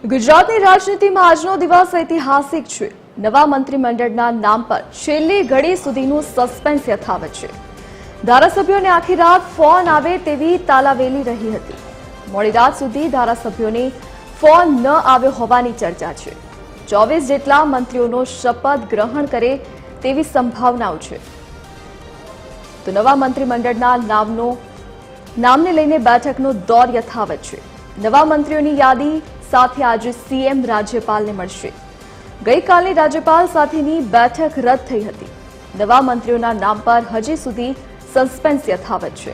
ગુજરાતની રાજનીતિમાં આજનો દિવસ ઐતિહાસિક છે। નવા મંત્રીમંડળના નામ પર છેલ્લી ઘડી સુધીનું સસ્પેન્સ યથાવત છે। ધારાસભ્યોને આખી રાત ફોન આવે તેવી તાલાવેલી રહી હતી। મોડી રાત સુધી ધારાસભ્યોને ફોન ન આવ્યો હોવાની ચર્ચા છે। 24 જેટલા મંત્રીઓનો શપથ ગ્રહણ કરે તેવી સંભાવનાઓ છે। તો નવા મંત્રીમંડળના નામને લઈને બેઠકનો દોર યથાવત છે। નવા મંત્રીઓની યાદી સાથે આજે સીએમ રાજ્યપાલને મળશે। ગઈકાલે રાજ્યપાલ સાથેની બેઠક રદ થઈ હતી। નવા મંત્રીઓના નામ પર હજી સુધી સસ્પેન્સ યથાવત છે।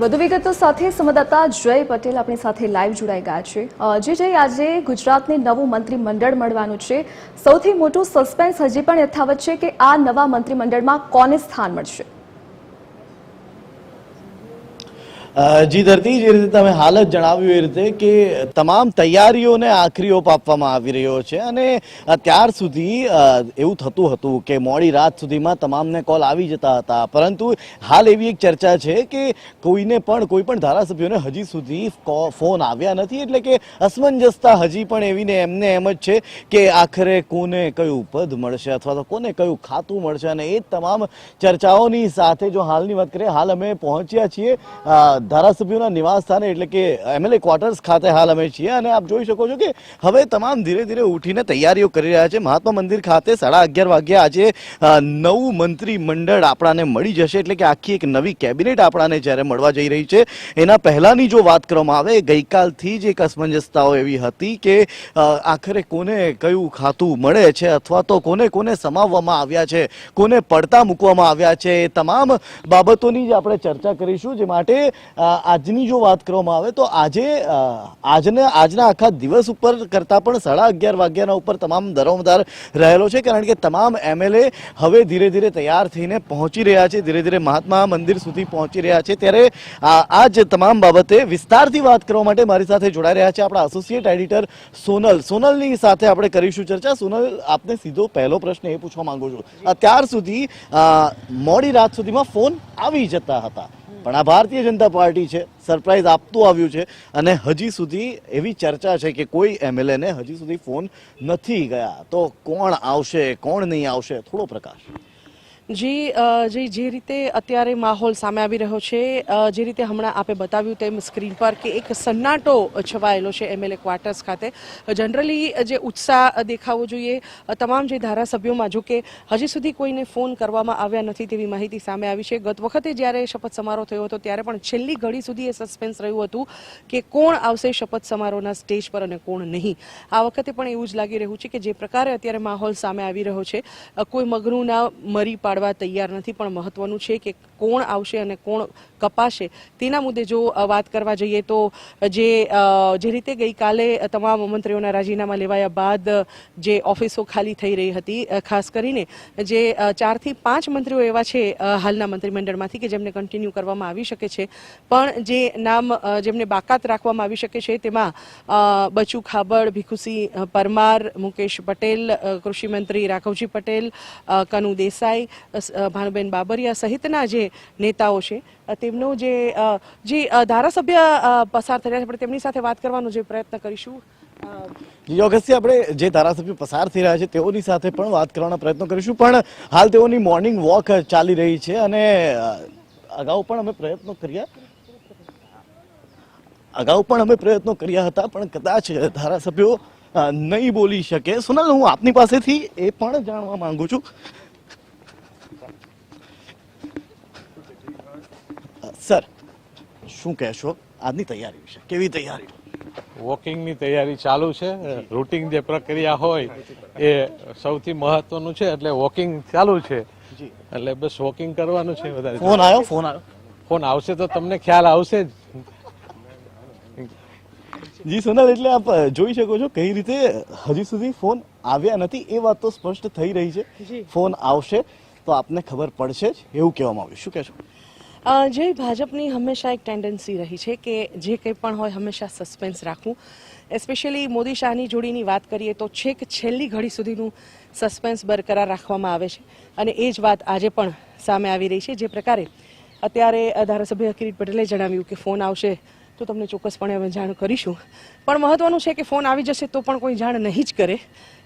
વધુ વિગતો સાથે સંવાદદાતા જય પટેલ આપણી સાથે લાઈવ જોડાઈ ગયા છે। જય, આજે ગુજરાતને નવું મંત્રીમંડળ મળવાનું છે। સૌથી મોટું સસ્પેન્સ હજી પણ યથાવત છે કે આ નવા મંત્રીમંડળમાં કોને સ્થાન મળશે? જી ધરતી, જે રીતે તમે હાલ જ જણાવ્યું એ રીતે કે તમામ તૈયારીઓને આખરી ઓપ આપવામાં આવી રહ્યો છે અને ત્યાર સુધી એવું થતું હતું કે મોડી રાત સુધીમાં તમામને કોલ આવી જતા હતા, પરંતુ હાલ એવી એક ચર્ચા છે કે કોઈ પણ ધારાસભ્યોને હજી સુધી ફોન આવ્યા નથી। એટલે કે અસમંજસતા હજી પણ એવીને એમને એમ જ છે કે આખરે કોને કયું પદ મળશે અથવા તો કોને કયું ખાતું મળશે, અને એ તમામ ચર્ચાઓની સાથે જો હાલની વાત કરીએ, હાલ અમે પહોંચ્યા છીએ ધારાસભ્યોના નિવાસ સ્થાને, એટલે કે એમએલએ ક્વાર્ટર્સ ખાતે હાલ અમે છીએ અને આપ જોઈ શકો છો કે હવે તમામ ધીરે ધીરે ઉઠીને તૈયારીઓ કરી રહ્યા છે। મહાત્મા મંદિર ખાતે 11:30 વાગ્યે આજે નવું મંત્રીમંડળ આપણાને મળી જશે, એટલે કે આખી એક નવી કેબિનેટ આપણાને જ્યારે મળવા જઈ રહી છે। એના પહેલાની જો વાત કરવામાં આવે, ગઈકાલથી જ એક અસમંજસતાઓ એવી હતી કે આખરે કોને કયું ખાતું મળે છે અથવા તો કોને કોને સમાવવામાં આવ્યા છે, કોને પડતા મૂકવામાં આવ્યા છે, એ તમામ બાબતોની જ આપણે ચર્ચા કરીશું। જે માટે આજની જો વાત કરવામાં આવે તો આજના આખા દિવસ ઉપર કરતાં પણ 11:30 વાગ્યાના ઉપર તમામ દરોમદાર રહેલો છે, કારણ કે તમામ એમએલએ હવે ધીરે ધીરે તૈયાર થઈને પહોંચી રહ્યા છે, ધીરે ધીરે મહાત્મા મંદિર સુધી પહોંચી રહ્યા છે। ત્યારે આ જ તમામ બાબતે વિસ્તારથી વાત કરવા માટે મારી સાથે જોડાઈ રહ્યા છે આપણા એસોસિએટ એડિટર સોનલની સાથે આપણે કરીશું ચર્ચા। સોનલ, આપને સીધો પહેલો પ્રશ્ન એ પૂછવા માંગુ છું, અત્યાર સુધી મોડી રાત સુધીમાં ફોન આવી જતા હતા, પણ આ ભારતીય જનતા પાર્ટી છે, સરપ્રાઈઝ આપતું આવ્યું છે અને હજી સુધી એવી ચર્ચા છે કે કોઈ એમએલએને હજી સુધી ફોન નથી ગયા। તો કોણ આવશે, કોણ નહીં આવશે, થોડો પ્રકાશ। જી, જે રીતે અત્યારે માહોલ સામે આવી રહ્યો છે, જે રીતે હમણાં આપે બતાવ્યું તેમ સ્ક્રીન પર કે એક સન્નાટો છવાયેલો છે એમએલએ ક્વાર્ટર્સ ખાતે। જનરલી જે ઉત્સાહ દેખાવો જોઈએ તમામ જે ધારાસભ્યોમાં, જો કે હજી સુધી કોઈને ફોન કરવામાં આવ્યા નથી તેવી માહિતી સામે આવી છે। ગત વખતે જ્યારે શપથ સમારોહ થયો હતો ત્યારે પણ છેલ્લી ઘડી સુધી એ સસ્પેન્સ રહ્યું હતું કે કોણ આવશે શપથ સમારોહના સ્ટેજ પર અને કોણ નહીં। આ વખતે પણ એવું જ લાગી રહ્યું છે કે જે પ્રકારે અત્યારે માહોલ સામે આવી રહ્યો છે, કોઈ મગનું ના મરી પાડવા તૈયાર નથી, પણ મહત્વનું છે કે કોણ આવશે અને કોણ કપાશે તેના મુદ્દે જો વાત કરવા જઈએ તો જે રીતે ગઈકાલે તમામ મંત્રીઓના રાજીનામા લેવાયા બાદ જે ઓફિસો ખાલી થઈ રહી હતી, ખાસ કરીને જે 4 થી 5 મંત્રીઓ એવા છે હાલના મંત્રીમંડળમાંથી કે જેમને કન્ટિન્યુ કરવામાં આવી શકે છે, પણ જે નામ જેમને બાકાત રાખવામાં આવી શકે છે તેમાં બચુ ખાબડ, ભીખુસિંહ પરમાર, મુકેશ પટેલ, કૃષિમંત્રી રાઘવજી પટેલ, કનુ દેસાઈ, ભાનુબેન બાબરિયા સહિતના જે નેતાઓ છે તેમનો જે ધારાસભ્ય પસાર થઈ રહ્યા છે, આપણે તેમની સાથે વાત કરવાનો જે પ્રયત્ન કરીશું। ચોક્કસથી આપણે જે ધારાસભ્યો પસાર થઈ રહ્યા છે તેઓની સાથે પણ વાત કરવાનો પ્રયત્ન કરીશું, પણ હાલ તેઓની મોર્નિંગ વોક ચાલી રહી છે અને અગાઉ પણ અમે પ્રયત્નો કર્યા હતા, પણ કદાચ ધારાસભ્યો નહીં બોલી શકે। સોનલ, હું આપની પાસેથી એ પણ જાણવા માંગુ છું, સર શું કહેશો આજની તૈયારી વિશે? કેવી તૈયારી? વોકિંગની તૈયારી ચાલુ છે। રૂટિંગ જે પ્રક્રિયા હોય એ સૌથી મહત્વનું છે, એટલે વોકિંગ ચાલુ છે, એટલે બસ વોકિંગ કરવાનું છે। વધારે ફોન આવશે તો તમને ખ્યાલ આવશે જ। જી સોનલ, એટલે આપ જોઈ શકો છો કઈ રીતે હજી સુધી ફોન આવ્યા નથી, એ વાત તો સ્પષ્ટ થઈ રહી છે। ફોન આવશે તો આપને ખબર પડશે જ, એવું કહેવામાં આવ્યું। શું કહેશો? જે ભાજપની હંમેશા એક ટેન્ડન્સી રહી છે કે જે કંઈ પણ હોય હંમેશા સસ્પેન્સ રાખવું। એસ્પેશિયલી મોદી શાહની જોડીની વાત કરીએ તો છેક છેલ્લી ઘડી સુધીનું સસ્પેન્સ બરકરાર રાખવામાં આવે છે અને એ જ વાત આજે પણ સામે આવી રહી છે. જે પ્રકારે અત્યારે ધારાસભ્ય કિરીટ પટેલે જણાવ્યું કે ફોન આવશે તો તમને ચોક્કસપણે અમે જાણ કરીશું, પણ મહત્વનું છે કે ફોન આવી જશે તો પણ કોઈ જાણ નહીં જ કરે,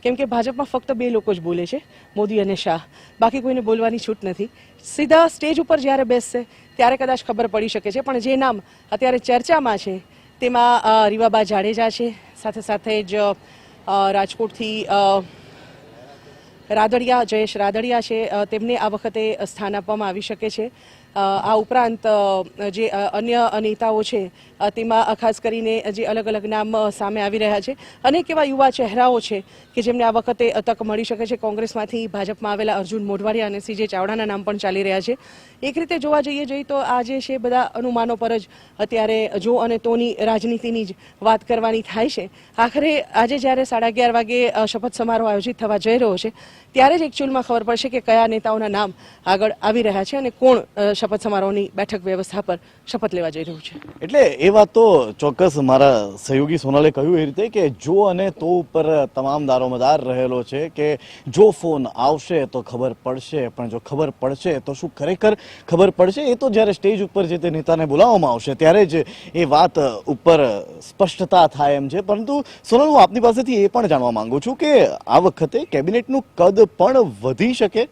કેમ કે ભાજપમાં ફક્ત 2 લોકો જ બોલે છે, મોદી અને શાહ. બાકી કોઈને બોલવાની છૂટ નથી. સીધા સ્ટેજ ઉપર જ્યારે બેસશે ત્યારે કદાચ ખબર પડી શકે છે, પણ જે નામ અત્યારે ચર્ચામાં છે તેમાં રીવાબા જાડેજા છે, સાથે સાથે જ રાજકોટથી રાદડિયા, જયેશ રાદડિયા છે, તેમને આ વખતે સ્થાન આપવામાં આવી શકે છે. આ ઉપરાંત જે અન્ય નેતાઓ છે તેમાં ખાસ કરીને જે અલગ અલગ નામ સામે આવી રહ્યા છે, અનેક એવા યુવા ચહેરાઓ છે કે જેમને આ વખતે તક મળી શકે છે. કોંગ્રેસમાંથી ભાજપમાં આવેલા અર્જુન મોઢવાડિયા અને CJ ચાવડાના નામ પણ ચાલી રહ્યા છે. એક રીતે જોવા જઈએ તો આ જે છે બધા અનુમાનો પર જ અત્યારે જો અને તોની રાજનીતિની જ વાત કરવાની થાય છે. આખરે આજે જ્યારે 11:30 વાગે શપથ સમારોહ આયોજિત થવા જઈ રહ્યો છે ત્યારે જ એકચ્યુઅલમાં ખબર પડશે કે કયા નેતાઓના નામ આગળ આવી રહ્યા છે અને કોણ શપથ સમારોહની બેઠક વ્યવસ્થા પર શપથ લેવા જઈ રહ્યું છે. એટલે એ વાત તો ચોક્કસ મારા સહયોગી સોનલે કહ્યું એ રીતે કે જો અને તો ઉપર તમામ દારોમદાર રહેલો છે કે જો ફોન આવશે તો ખબર પડશે, પણ જો ખબર પડશે તો શું ખરેખર ખબર પડશે એ તો જ્યારે સ્ટેજ ઉપર જે તે નેતાને બોલાવવામાં આવશે ત્યારે જ એ વાત ઉપર સ્પષ્ટતા થાય એમ છે. પરંતુ સોનલ, હું આપની પાસેથી એ પણ જાણવા માંગુ છું કે આ વખતે કેબિનેટનું કદ પણ વધી શકે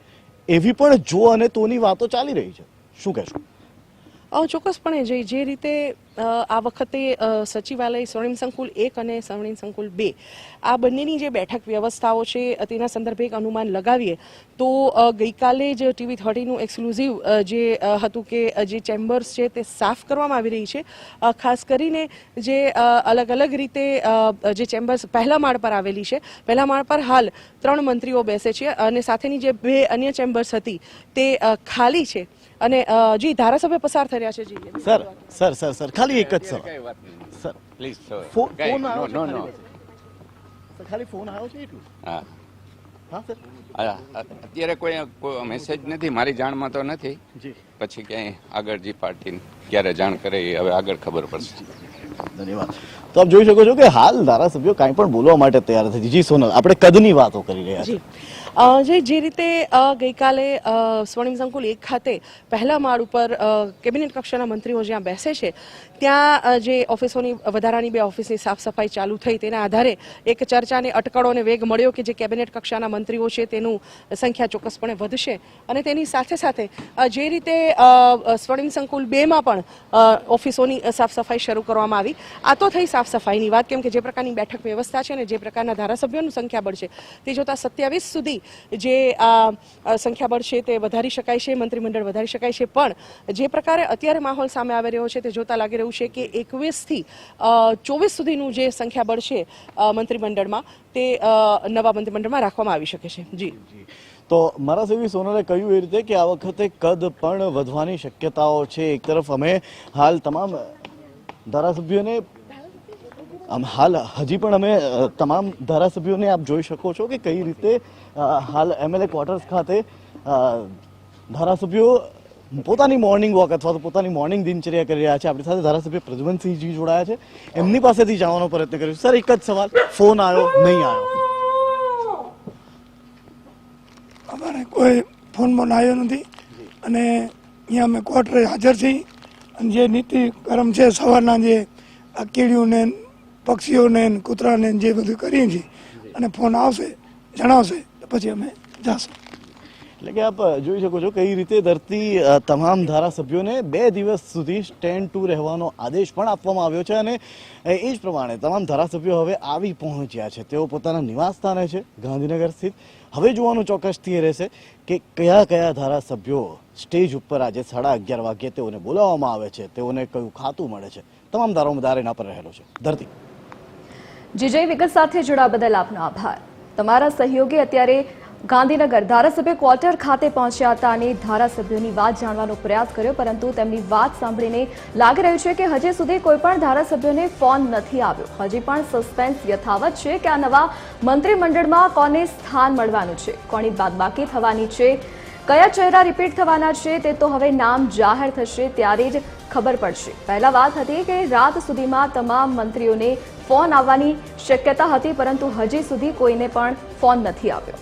એવી પણ જો અને તોની વાતો ચાલી રહી છે. શું કહેશો? ચોક્કસપણે જે રીતે આ વખતે સચિવાલય સ્વર્ણિમ સંકુલ 1 અને સ્વર્ણિમ સંકુલ 2 આ બંનેની જે બેઠક વ્યવસ્થાઓ છે તેના સંદર્ભે એક અનુમાન લગાવીએ તો ગઈકાલે જ TV30નું એક્સક્લુઝિવ જે હતું કે જે ચેમ્બર્સ છે તે સાફ કરવામાં આવી રહી છે. ખાસ કરીને જે અલગ અલગ રીતે જે ચેમ્બર્સ પહેલા માળ પર આવેલી છે, પહેલા માળ પર હાલ 3 મંત્રીઓ બેસે છે અને સાથેની જે 2 અન્ય ચેમ્બર્સ હતી તે ખાલી છે. અને જી ધારાસભ્ય પસાર થઈ રહ્યા છે. જી સર ખાલી એક જ સવાલ સર, પ્લીઝ ફોન આવ્યો છે? ખાલી ફોન આવ્યો છે એટલું? હા હા સર. અત્યારે કોઈ મેસેજ નથી, મારી જાણમાં તો નથી. જી. પછી ક્યાંય આગળ જે પાર્ટી ક્યારે જાણ કરે એ હવે આગળ ખબર પડશે. ધન્યવાદ. તો આપ જોઈ શકો છો કે હાલ ધારાસભ્યો કાંઈ પણ બોલવા માટે તૈયાર નથી. જી સોનલ, આપણે કદની વાતો કરી રહ્યા છીએ. જે રીતે ગઈકાલે સ્વર્ણિમ સંકુલ 1 ખાતે પહેલા માળ ઉપર કેબિનેટ કક્ષાના મંત્રીઓ જ્યાં બેસે છે ત્યાં જે ઓફિસોની વધારાની 2 ઓફિસની સાફ સફાઈ ચાલુ થઈ તેના આધારે એક ચર્ચાને અટકળોને વેગ મળ્યો કે જે કેબિનેટ કક્ષાના મંત્રીઓ છે તેનું સંખ્યા ચોક્કસપણે વધશે. અને તેની સાથે સાથે જે રીતે સ્વર્ણિમ સંકુલ 2માં પણ ઓફિસોની સાફ સફાઈ શરૂ કરવામાં આવી. આ તો થઈ સાફ સફાઈની વાત, કેમ કે જે પ્રકારની બેઠક વ્યવસ્થા છે અને જે પ્રકારના ધારાસભ્યોનું સંખ્યાબળ છે તે જોતા 27 સુધી જે સંખ્યાબળ છે તે વધારી શકાય છે, મંત્રીમંડળ વધારી શકાય છે. પણ જે પ્રકારે અત્યારે માહોલ સામે આવી રહ્યો છે તે જોતા લાગી રહ્યું છે કે 21 થી 24 સુધીનું જે સંખ્યાબળ છે મંત્રીમંડળમાં તે નવા મંત્રીમંડળમાં રાખવામાં આવી શકે છે. જી. તો મારા સહયોગી સોનલે કહ્યું એ રીતે કે આ વખતે કદ પણ વધવાની શક્યતાઓ છે. એક તરફ અમે હાલ તમામ ધારાસભ્યોને હાલ હજી પણ અમે તમામ ધારાસભ્યોને આપ જોઈ શકો છો કે કઈ રીતે હાલ MLA ક્વાર્ટર્સ ખાતે ધારાસભ્યો પોતાની મોર્નિંગ વોક અથવા તો પોતાની મોર્નિંગ દિનચર્યા કરી રહ્યા છે. આપણી સાથે ધારાસભ્ય પ્રદ્યુમનસિંહજી જોડાયા છે, એમની પાસેથી જાણવાનો પ્રયત્ન કર્યો. સર, એક જ સવાલ, ફોન આવ્યો નહીં આવ્યો? અમારે કોઈ ફોન આવ્યો નથી અને અહીંયા અમે ક્વાર્ટરે હાજર છીએ અને જે નીતિ કર્મ છે સવારના જે આ કીડીઓને પક્ષીઓને કૂતરાને જે બધું કરીએ છીએ અને ફોન આવશે જણાવશે તો પછી અમે જઈશું. એટલે કે આપ જોઈ શકો છો કઈ રીતે ધરતી તમામ ધારાસભ્યોને 2 દિવસ સુધી સ્ટેન્ડ ટુ રહેવાનો આદેશ પણ આપવામાં આવ્યો છે અને એ જ પ્રમાણે તમામ ધારાસભ્યો હવે આવી પહોંચ્યા છે. તેઓ પોતાના નિવાસ સ્થાને છે ગાંધીનગર સ્થિત. હવે જોવાનું ચોક્કસથી રહેશે કે કયા કયા ધારાસભ્યો સ્ટેજ ઉપર આજે 11:30 વાગ્યે તેઓને બોલાવવામાં આવે છે, તેઓને કયું ખાતું મળે છે. તમામ દારોમદાર એના પર રહેલો છે. ધરતી. જીજય, વિગત સાથે જોડાવા બદલ આપનો આભાર. તમારા સહયોગી અત્યારે ગાંધીનગર ધારાસભ્ય ક્વાર્ટર ખાતે પહોંચ્યા હતા અને ધારાસભ્યોની વાત જાણવાનો પ્રયાસ કર્યો, પરંતુ તેમની વાત સાંભળીને લાગી રહ્યું છે કે હજી સુધી કોઈ પણ ધારાસભ્યોને ફોન નથી આવ્યો. હજી પણ સસ્પેન્સ યથાવત છે કે આ નવા મંત્રીમંડળમાં કોને સ્થાન મળવાનું છે, કોની બાદબાકી થવાની છે, કયા ચહેરા રિપીટ થવાના છે તે તો હવે નામ જાહેર થશે ત્યારે જ ખબર પડશે. પહેલા વાત હતી કે રાત સુધીમાં તમામ મંત્રીઓને ફોન આવવાની શક્યતા હતી, પરંતુ હજી સુધી કોઈને પણ ફોન નથી આવ્યો.